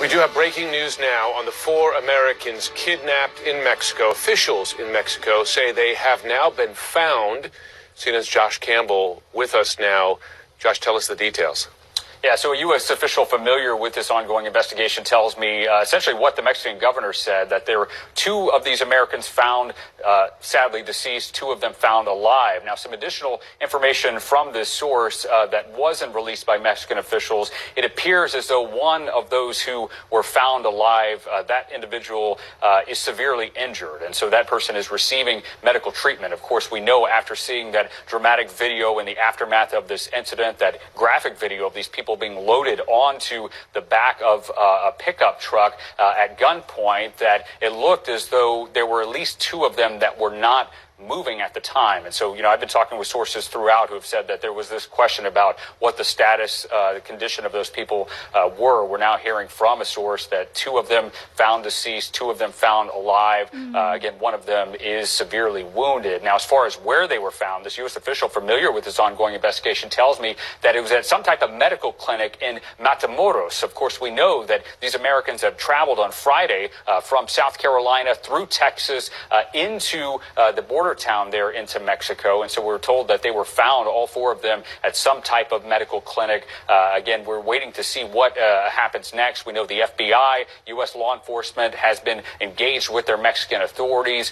We do have breaking news now on the 4 Americans kidnapped in Mexico. Officials in Mexico say they have now been found. CNN's Josh Campbell with us now. Josh, tell us the details. Yeah, so a U.S. official familiar with this ongoing investigation tells me essentially what the Mexican governor said, that there were 2 of these Americans found sadly deceased, 2 of them found alive. Now, some additional information from this source that wasn't released by Mexican officials. It appears as though one of those who were found alive, that individual is severely injured, and so that person is receiving medical treatment. Of course, we know after seeing that dramatic video in the aftermath of this incident, that graphic video of these people being loaded onto the back of a pickup truck at gunpoint, that it looked as though there were at least 2 of them that were not moving at the time. And so, I've been talking with sources throughout who have said that there was this question about what the status, the condition of those people were. We're now hearing from a source that 2 of them found deceased, 2 of them found alive. Again, one of them is severely wounded. Now, as far as where they were found, this U.S. official familiar with this ongoing investigation tells me that it was at some type of medical clinic in Matamoros. Of course, we know that these Americans have traveled on Friday from South Carolina through Texas into the border town there into Mexico. And so we're told that they were found, all 4 of them, at some type of medical clinic. Again, we're waiting to see what happens next. We know the FBI, U.S. law enforcement, has been engaged with their Mexican authorities.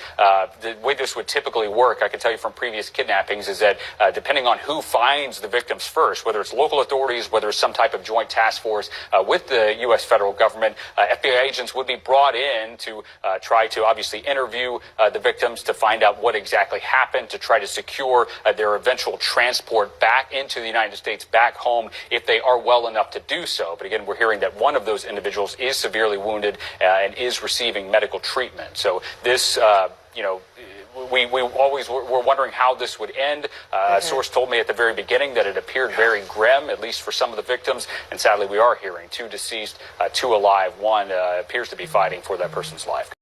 The way this would typically work, I can tell you from previous kidnappings, is that depending on who finds the victims first, whether it's local authorities, whether it's some type of joint task force with the U.S. federal government, FBI agents would be brought in to try to obviously interview the victims to find out what exactly happened, to try to secure their eventual transport back into the United States, back home, if they are well enough to do so. But again, we're hearing that one of those individuals is severely wounded and is receiving medical treatment. So this, we always were wondering how this would end. A source told me at the very beginning that it appeared very grim, at least for some of the victims. And sadly, we are hearing 2 deceased, 2 alive. One appears to be fighting for that person's life.